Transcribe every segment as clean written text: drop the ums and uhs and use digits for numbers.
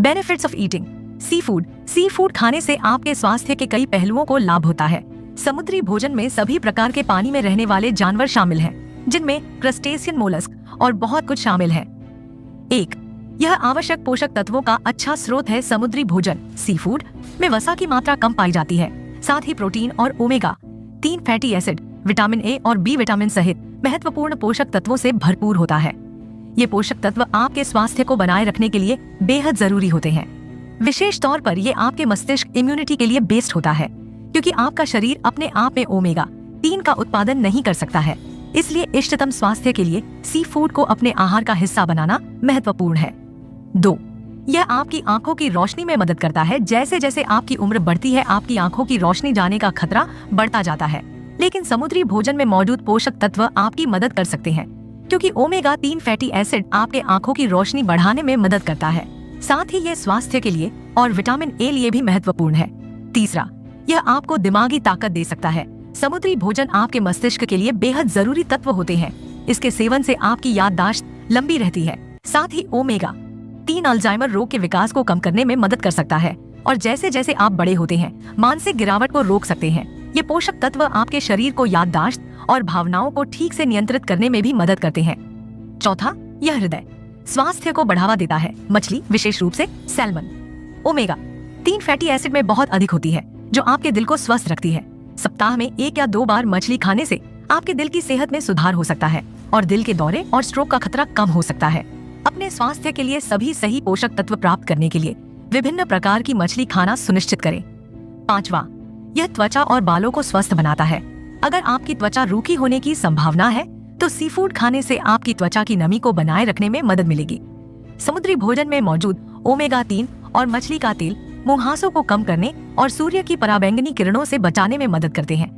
Benefits of eating seafood. Seafood खाने से आपके स्वास्थ्य के कई पहलुओं को लाभ होता है। समुद्री भोजन में सभी प्रकार के पानी में रहने वाले जानवर शामिल हैं, जिनमें क्रस्टेशियन, मोलस्क और बहुत कुछ शामिल है। 1. यह आवश्यक पोषक तत्वों का अच्छा स्रोत है। समुद्री भोजन सी फूड में वसा की मात्रा कम पाई जाती है, साथ ही प्रोटीन और omega 3 fatty acid, vitamin A और बी विटामिन सहित महत्वपूर्ण पोषक तत्वों से भरपूर होता है। ये पोषक तत्व आपके स्वास्थ्य को बनाए रखने के लिए बेहद जरूरी होते हैं। विशेष तौर पर ये आपके मस्तिष्क इम्यूनिटी के लिए बेस्ड होता है, क्योंकि आपका शरीर अपने आप में ओमेगा 3 का उत्पादन नहीं कर सकता है। इसलिए इष्टतम स्वास्थ्य के लिए सी फूड को अपने आहार का हिस्सा बनाना महत्वपूर्ण है। 2. यह आपकी आंखों की रोशनी में मदद करता है। जैसे जैसे आपकी उम्र बढ़ती है, आपकी आंखों की रोशनी जाने का खतरा बढ़ता जाता है, लेकिन समुद्री भोजन में मौजूद पोषक तत्व आपकी मदद कर सकते हैं, क्योंकि ओमेगा 3 फैटी एसिड आपके आंखों की रोशनी बढ़ाने में मदद करता है। साथ ही यह स्वास्थ्य के लिए और विटामिन ए लिए भी महत्वपूर्ण है। 3. यह आपको दिमागी ताकत दे सकता है। समुद्री भोजन आपके मस्तिष्क के लिए बेहद जरूरी तत्व होते हैं। इसके सेवन से आपकी याददाश्त लंबी रहती है। साथ ही ओमेगा 3 अल्जाइमर रोग के विकास को कम करने में मदद कर सकता है, और जैसे जैसे आप बड़े होते हैं, मानसिक गिरावट को रोक सकते हैं। ये पोषक तत्व आपके शरीर को याददाश्त और भावनाओं को ठीक से नियंत्रित करने में भी मदद करते हैं। 4. यह हृदय स्वास्थ्य को बढ़ावा देता है। मछली, विशेष रूप से सैल्मन, ओमेगा 3 फैटी एसिड में बहुत अधिक होती है, जो आपके दिल को स्वस्थ रखती है। सप्ताह में 1 या 2 बार मछली खाने से आपके दिल की सेहत में सुधार हो सकता है और दिल के दौरे और स्ट्रोक का खतरा कम हो सकता है। अपने स्वास्थ्य के लिए सभी सही पोषक तत्व प्राप्त करने के लिए विभिन्न प्रकार की मछली खाना सुनिश्चित करें। 5. यह त्वचा और बालों को स्वस्थ बनाता है। अगर आपकी त्वचा रूखी होने की संभावना है, तो सी फूड खाने से आपकी त्वचा की नमी को बनाए रखने में मदद मिलेगी। समुद्री भोजन में मौजूद ओमेगा 3 और मछली का तेल मुहासों को कम करने और सूर्य की पराबैंगनी किरणों से बचाने में मदद करते हैं,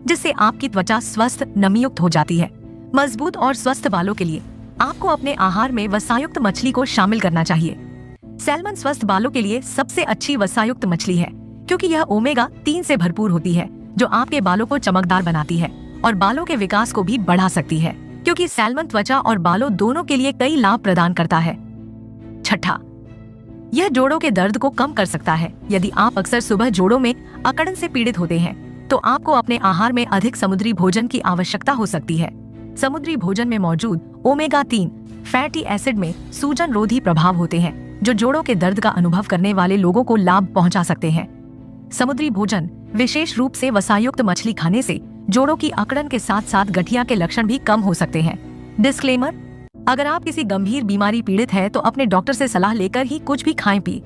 जिससे आपकी त्वचा स्वस्थ, नमीयुक्त हो जाती है। मजबूत और स्वस्थ बालों के लिए आपको अपने आहार में वसायुक्त मछली को शामिल करना चाहिए। सैल्मन स्वस्थ बालों के लिए सबसे अच्छी वसायुक्त मछली है, क्योंकि यह ओमेगा 3 से भरपूर होती है, जो आपके बालों को चमकदार बनाती है और बालों के विकास को भी बढ़ा सकती है, क्योंकि सैल्मन त्वचा और बालों दोनों के लिए कई लाभ प्रदान करता है। 6. यह जोड़ों के दर्द को कम कर सकता है। यदि आप अक्सर सुबह जोड़ों में अकड़न से पीड़ित होते हैं, तो आपको अपने आहार में अधिक समुद्री भोजन की आवश्यकता हो सकती है। समुद्री भोजन में मौजूद ओमेगा 3 फैटी एसिड में सूजन रोधी प्रभाव होते हैं, जो जोड़ों के दर्द का अनुभव करने वाले लोगों को लाभ पहुंचा सकते हैं। समुद्री भोजन, विशेष रूप से वसायुक्त मछली खाने से जोड़ों की अकड़न के साथ साथ गठिया के लक्षण भी कम हो सकते हैं। डिस्क्लेमर: अगर आप किसी गंभीर बीमारी पीड़ित है, तो अपने डॉक्टर से सलाह लेकर ही कुछ भी खाएं पिए।